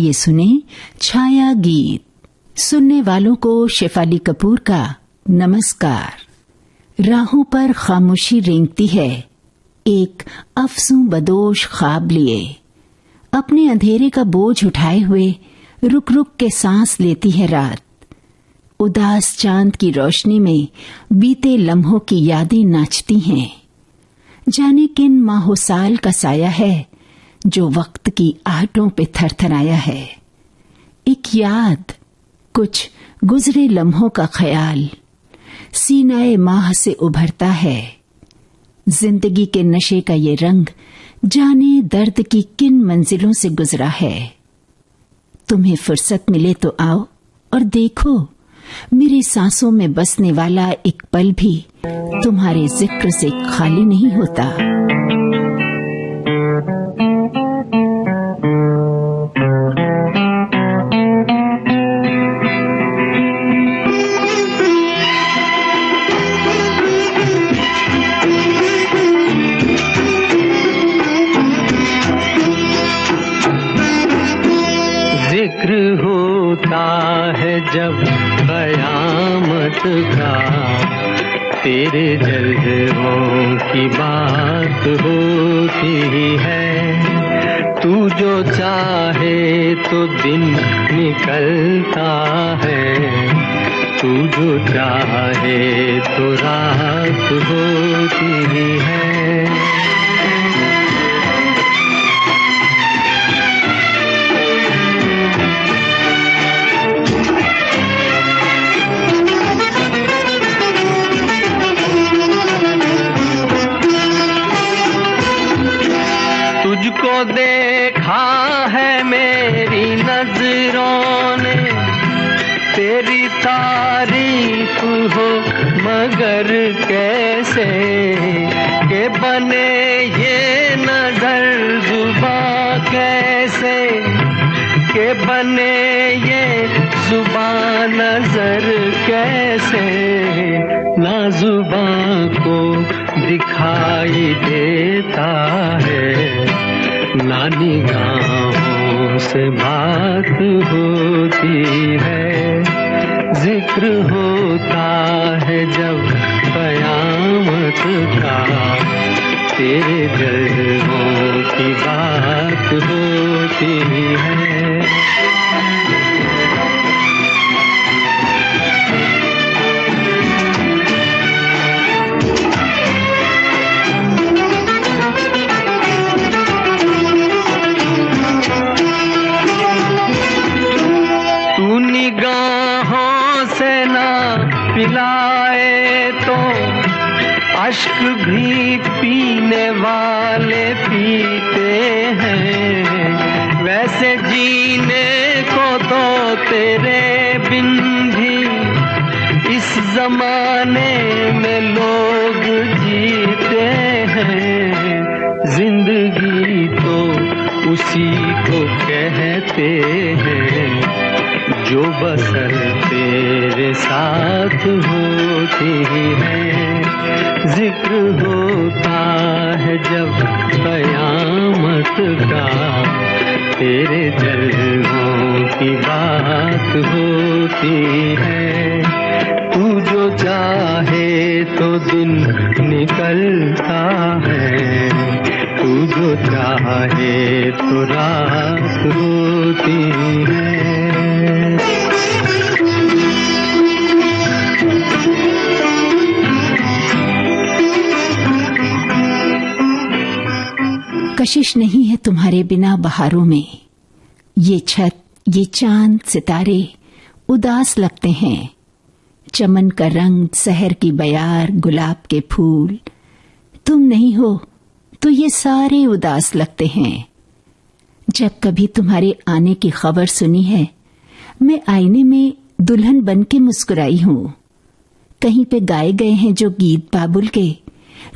आइए सुने छाया गीत। सुनने वालों को शेफाली कपूर का नमस्कार। राहों पर खामोशी रेंगती है, एक अफसूं बदोश ख्वाब लिए। अपने अंधेरे का बोझ उठाए हुए रुक रुक के सांस लेती है रात। उदास चांद की रोशनी में बीते लम्हों की यादें नाचती हैं। जाने किन माहो साल का साया है जो वक्त की आहटों पे थरथराया है। एक याद, कुछ गुजरे लम्हों का ख्याल सीनाए माह से उभरता है। जिंदगी के नशे का ये रंग जाने दर्द की किन मंजिलों से गुजरा है। तुम्हें फुर्सत मिले तो आओ और देखो, मेरी सांसों में बसने वाला एक पल भी तुम्हारे जिक्र से खाली नहीं होता। जिक्र होता है जब कयामत का, तेरे जलवों की बात होती है। तू जो चाहे तो दिन निकलता है, तू जो चाहे तो रात होती है। तुझको देखा है मेरी नजरों ने, तेरी तारीफ हो मगर कैसे के बने ये नजर जुबां कैसे के बने ये जुबां नजर कैसे। ना जुबां को दिखाई देता है, ना निगाहों से बात होती है। जिक्र होता है जब कयामत का, तेरे जलवों की बात होती है। निगाहों से ना पिलाए तो अश्क भी पीने वाले पीते हैं। वैसे जीने को तो तेरे बिन भी इस जमाने में लोग जीते हैं। जिंदगी तो उसी को कहते हैं जो बसर तेरे साथ होती है। जिक्र होता है जब कयामत का, तेरे जलवों की बात होती है। तू जो चाहे तो दिन निकलता है, तू जो चाहे तो रात होती है। कशिश नहीं है तुम्हारे बिना बहारों में। ये छत, ये चांद, सितारे उदास लगते हैं। चमन का रंग, सहर की बयार, गुलाब के फूल, तुम नहीं हो तो ये सारे उदास लगते हैं। जब कभी तुम्हारे आने की खबर सुनी है, मैं आईने में दुल्हन बन के मुस्कुराई हूँ। कहीं पे गाए गए हैं जो गीत बाबुल के,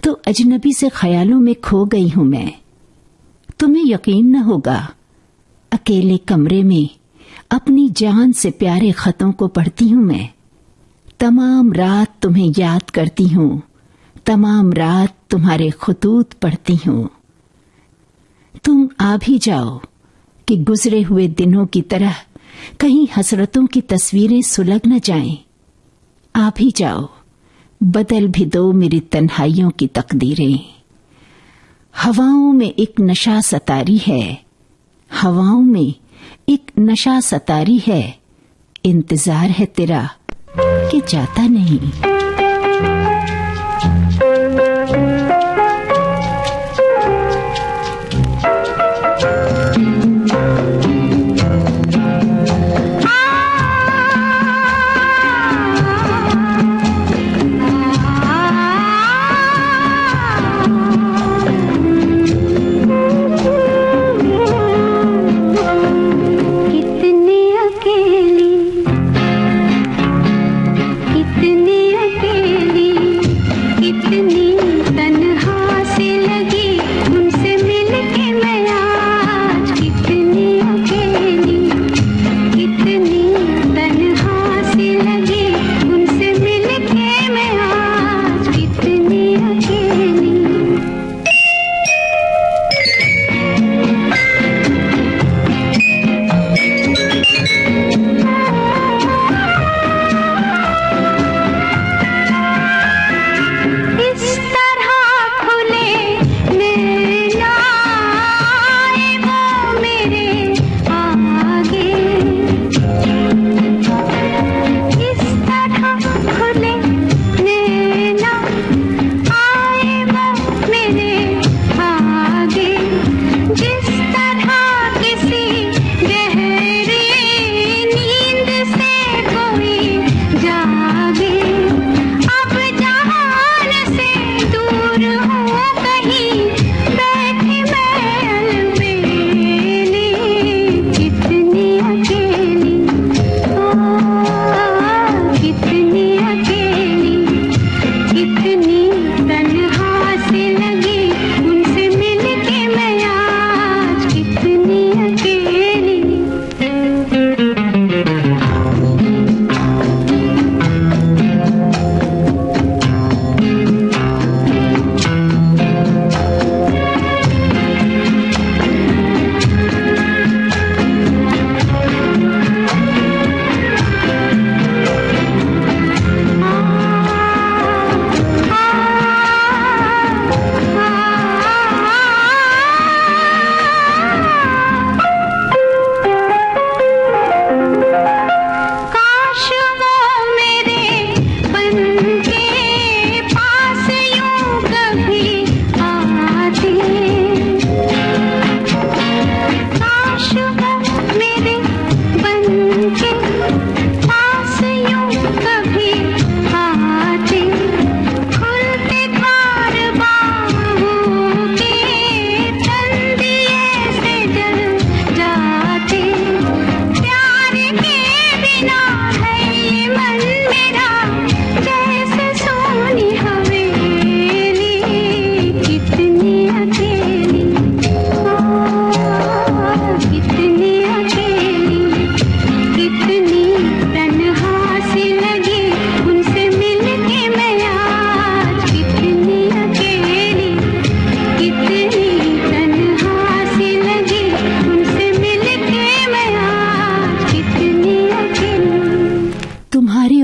तो अजनबी से ख्यालों में खो गई हूँ मैं। तुम्हें यकीन न होगा, अकेले कमरे में अपनी जान से प्यारे खतों को पढ़ती हूँ मैं। तमाम रात तुम्हें याद करती हूँ, तमाम रात तुम्हारे खुतूत पढ़ती हूँ। तुम आ भी जाओ कि गुजरे हुए दिनों की तरह कहीं हसरतों की तस्वीरें सुलग न जाएं। आ भी जाओ, बदल भी दो मेरी तन्हाइयों की तकदीरें। हवाओं में एक नशा सतारी है, हवाओं में एक नशा सतारी है, इंतजार है तेरा कि जाता नहीं।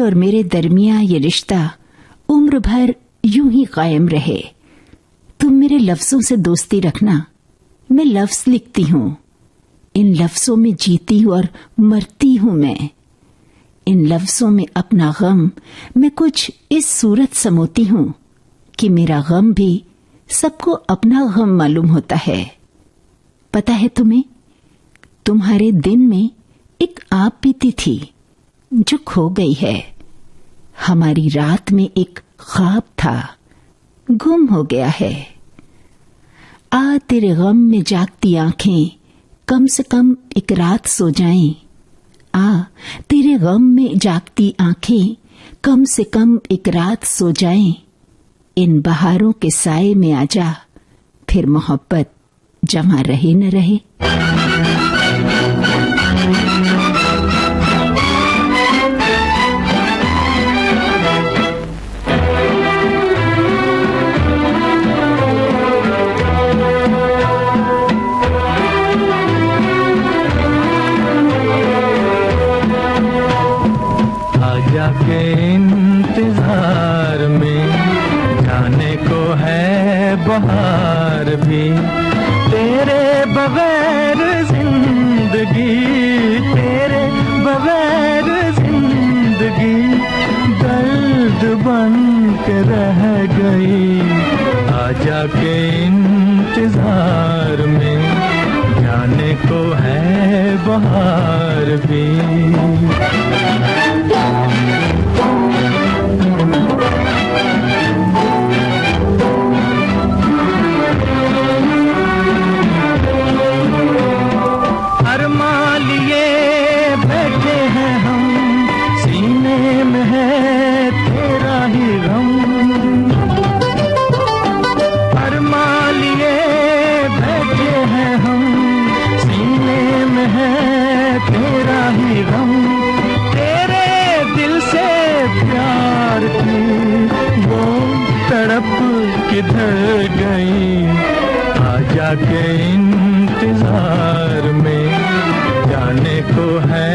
और मेरे दरमियां ये रिश्ता उम्र भर यूं ही कायम रहे। तुम मेरे लफ्जों से दोस्ती रखना। मैं लफ्ज लिखती हूँ, इन लफ्जों में जीती हूँ और मरती हूँ मैं। इन लफ्जों में अपना गम मैं कुछ इस सूरत समोती हूँ कि मेरा गम भी सबको अपना गम मालूम होता है। पता है तुम्हें, तुम्हारे दिन में एक आप बीती थी जो खो गई है। हमारी रात में एक ख्वाब था, गुम हो गया है। आ तेरे गम में जागती आंखें कम से कम एक रात सो जाएं। आ तेरे गम में जागती आंखें कम से कम एक रात सो जाएं। इन बहारों के साए में आजा, फिर मोहब्बत जमा रहे न रहे। के रह गई, आजा के इंतजार में जाने को है बहार भी। अरमान लिए बैठे हैं हम, सीने में है तेरा ही गम। अरमान लिए बैठे हैं हम, सीने में है तेरा ही गम। तेरे दिल से प्यार की वो तड़प किधर गई, आजा के इंतजार में जाने को है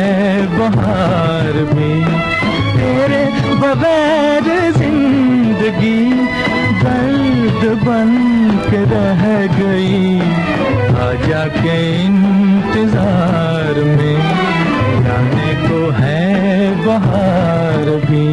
बहार भी। तेरे बगैर जिंदगी दर्द बन के रह गई, आजा के इंतजार में जाने को है बहार भी।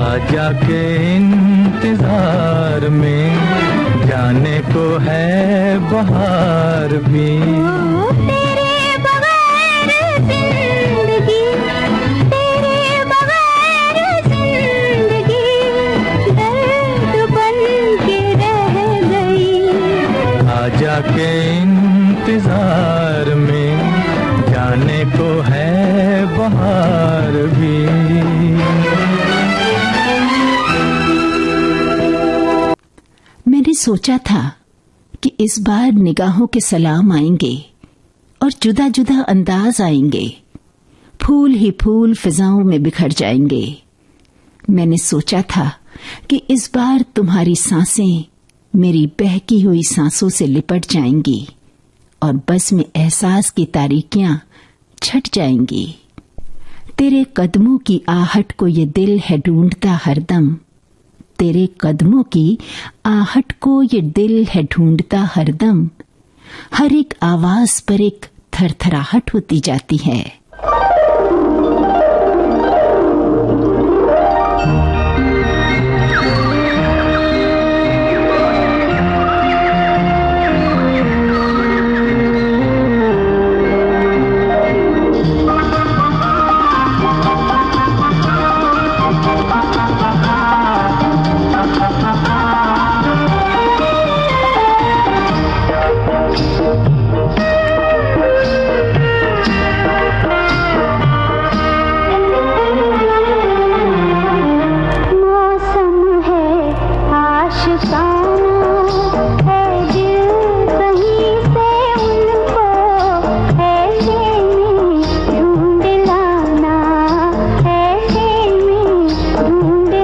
आजा के इंतजार में जाने को है बहार भी। तेरे बगैर जिंदगी, तेरे बगैर जिंदगी दर्द बन के रह गई, आजा के इंतजार में जाने को है बहार भी। मैंने सोचा था कि इस बार निगाहों के सलाम आएंगे और जुदा जुदा अंदाज आएंगे, फूल ही फूल फिजाओं में बिखर जाएंगे। मैंने सोचा था कि इस बार तुम्हारी सांसें मेरी बहकी हुई सांसों से लिपट जाएंगी और बस में एहसास की तारीकियां छट जाएंगी। तेरे कदमों की आहट को ये दिल है ढूंढता हरदम, तेरे कदमों की आहट को ये दिल है ढूंढता हरदम। हर एक आवाज पर एक थरथराहट होती जाती है। ढूंढ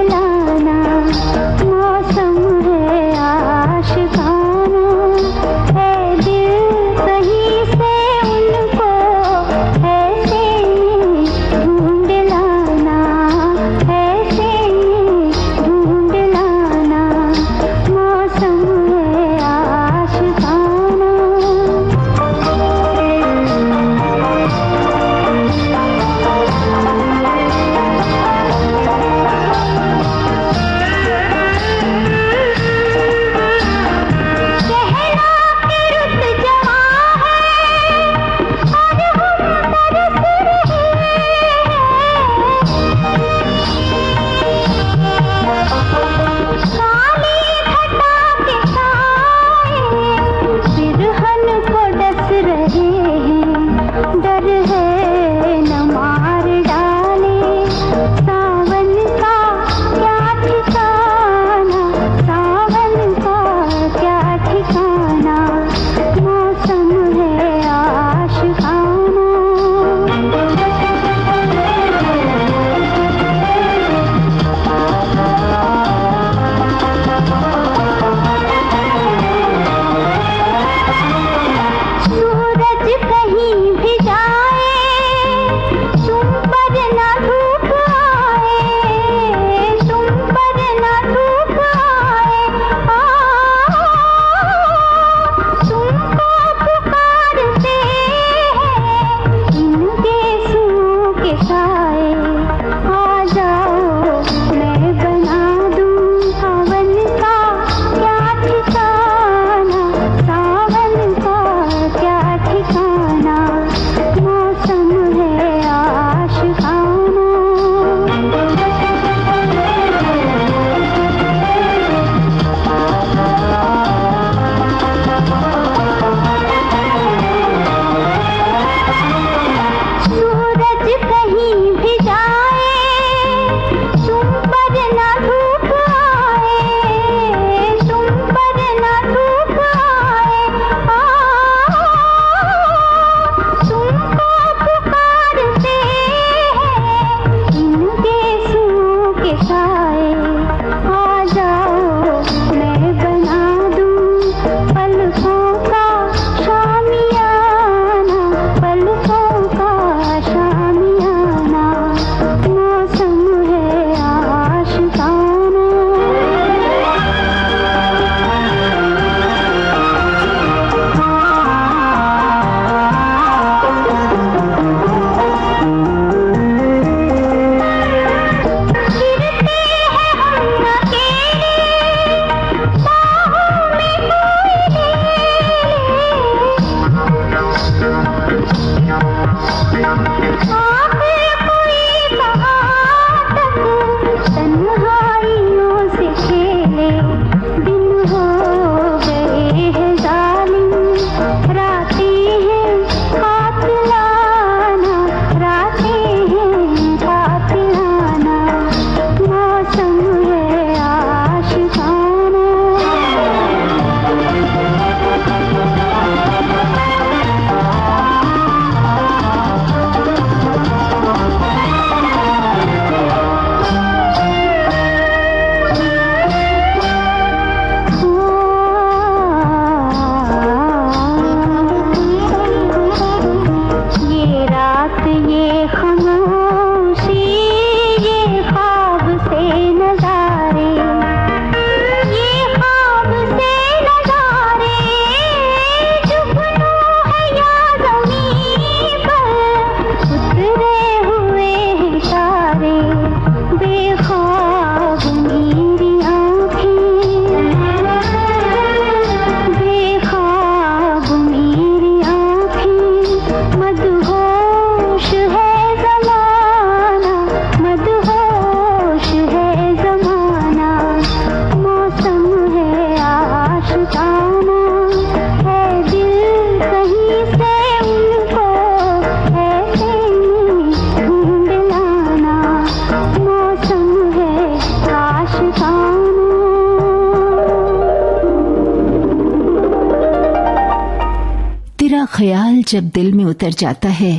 ख्याल जब दिल में उतर जाता है,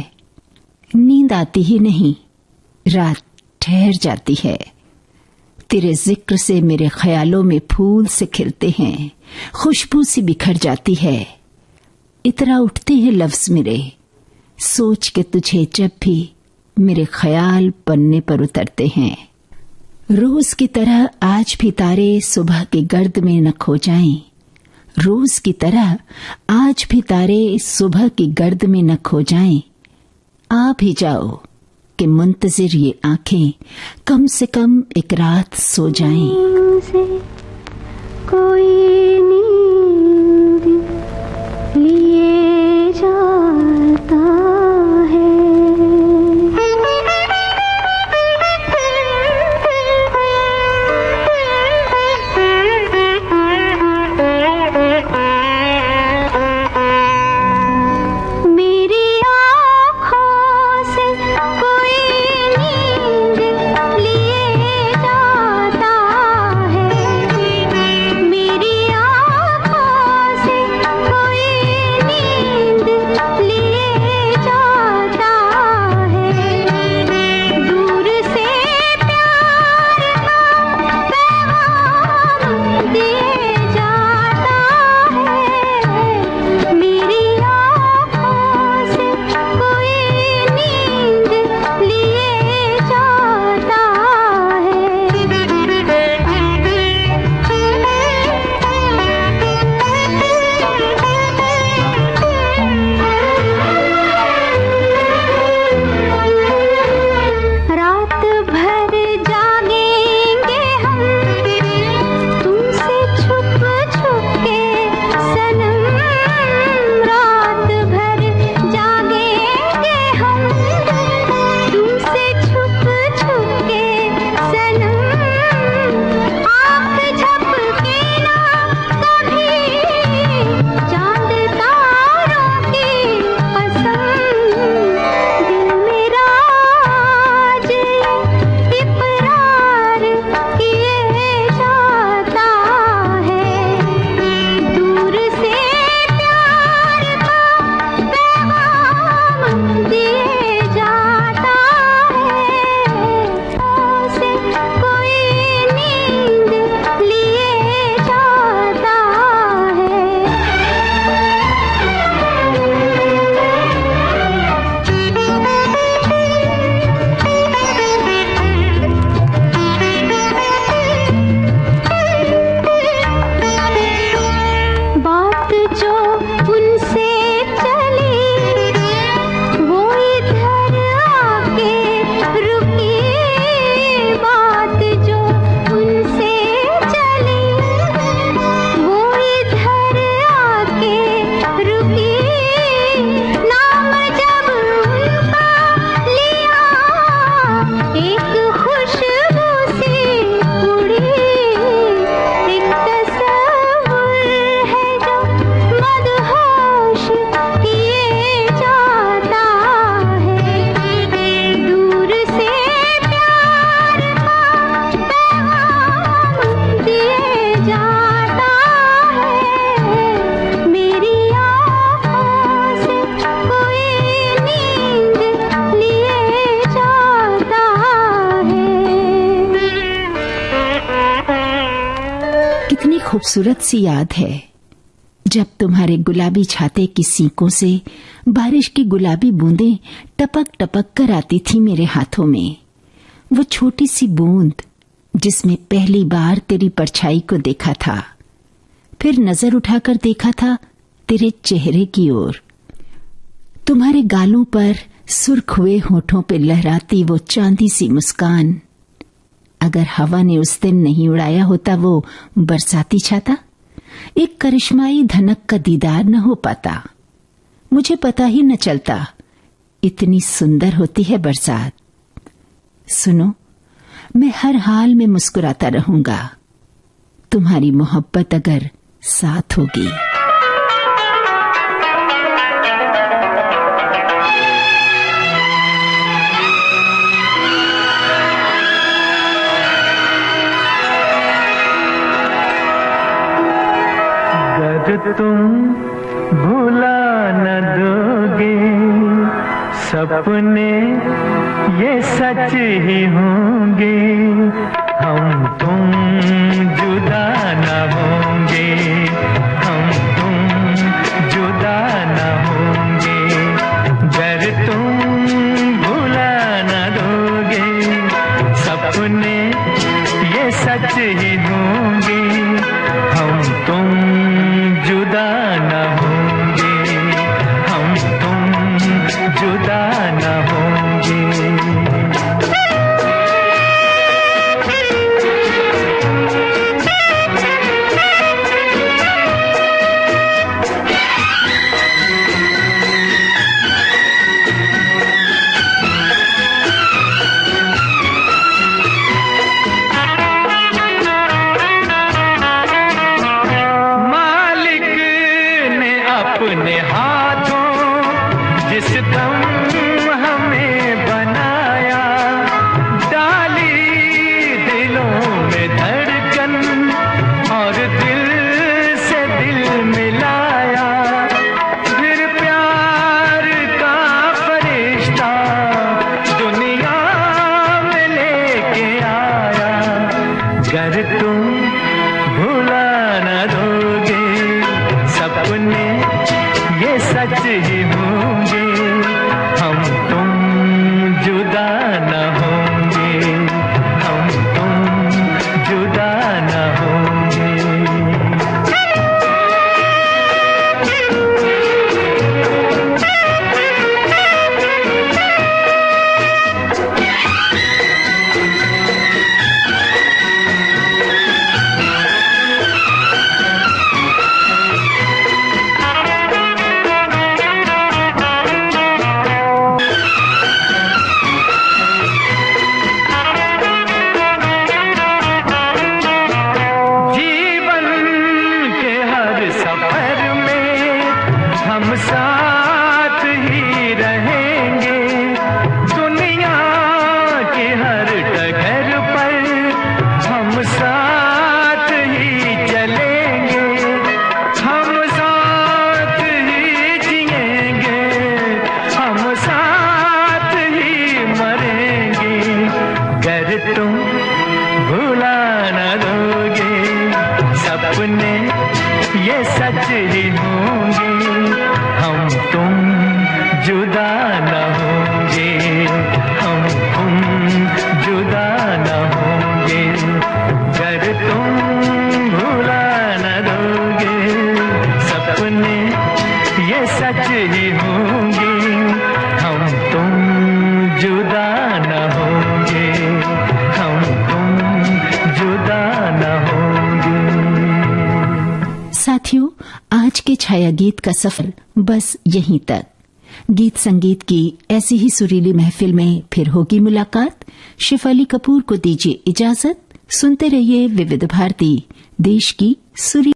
नींद आती ही नहीं, रात ठहर जाती है। तेरे जिक्र से मेरे ख्यालों में फूल से खिलते हैं, खुशबू सी बिखर जाती है। इतरा उठते हैं लफ्ज मेरे, सोच के तुझे जब भी मेरे ख्याल पन्ने पर उतरते हैं। रोज की तरह आज भी तारे सुबह के गर्द में न खो जाएं। रोज की तरह आज भी तारे सुबह की गर्द में न खो जाएं। आ भी जाओ कि मुंतजिर ये आंखें कम से कम एक रात सो जाएं। से कोई नींद लिए जाता है। मेरी आँखों से कोई नींद लिए जाता है। मेरी आँखों से कोई नींद लिए जाता है। दूर से प्यार का पैगाम दिए जाता है। मेरी आँखों से कोई नींद लिए जाता है। रात भर जागेंगे हम तुमसे छुप छुप के सनम। रात भर जागेंगे हम तुमसे छुप छुप के सनम। आँख झपके ना कभी चांद तारों की कसम। दिल मेरा आज इकरार किए जाता है। दूर से प्यार का पैगाम दिए जाता है। से कोई नींद लिए जाता है। बात जो उनसे चली वो इधर आके रुकी। बात जो उनसे चली वो इधर आके रुकी। नाम जब उनका लिया एक खुशबू सी उड़ी। एक तस्वीर है जो मदहोश किए जाता है। दूर से प्यार का पैगाम दिए जाता है। मेरी आँखों से कोई नींद लिए जाता है। कितनी खूबसूरत सी याद है जब तुम्हारे गुलाबी छाते की सीकों से बारिश की गुलाबी बूंदें टपक टपक कर आती थी मेरे हाथों में। वो छोटी सी बूंद जिसमें पहली बार तेरी परछाई को देखा था, फिर नजर उठाकर देखा था तेरे चेहरे की ओर। तुम्हारे गालों पर सुर्ख हुए होठों पे लहराती वो चांदी सी मुस्कान। अगर हवा ने उस दिन नहीं उड़ाया होता वो बरसाती छाता, एक करिश्माई धनक का दीदार न हो पाता। मुझे पता ही न चलता इतनी सुंदर होती है बरसात। सुनो, मैं हर हाल में मुस्कुराता रहूंगा, तुम्हारी मोहब्बत अगर साथ होगी। तुम भुला न दो सपने ये सच ही होंगे, हम तुम जुदा न होंगे, हम तुम जुदा न होंगे, गर तुम भुला न दोगे। सपने ये सच ही होंगे, हम तुम जुदा न होंगे, हम तुम जुदा न होंगे। अपने हाथों जिस दम हमें बनाया, डाली दिलों में धड़कन और दिल से दिल मिलाया, फिर प्यार का फरिश्ता दुनिया में लेके आया। गर तुम भुला न दोगे, सपने ये सच ही होंगे, हम तुम जुदा न होंगे, हम तुम जुदा न होंगे। हम साथ ही रहेंगे, दुनिया के हर डगर पर हम साथ ही चलेंगे, हम साथ ही जिएंगे, हम साथ ही मरेंगे। गर तुम भुला न दोगे, सपने ये सच ही होंगे, हम तुम जुदा न होंगे, हम तुम जुदा न होंगे, गर तुम भुला न दोगे, सपने ये सच ही होंगे, हम तुम जुदा न होंगे, हम तुम जुदा न होंगे। साथियों, आज के छाया गीत का सफर बस यहीं तक। गीत संगीत की ऐसी ही सुरीली महफिल में फिर होगी मुलाकात। शेफाली कपूर को दीजिए इजाजत। सुनते रहिए विविध भारती, देश की सुरीली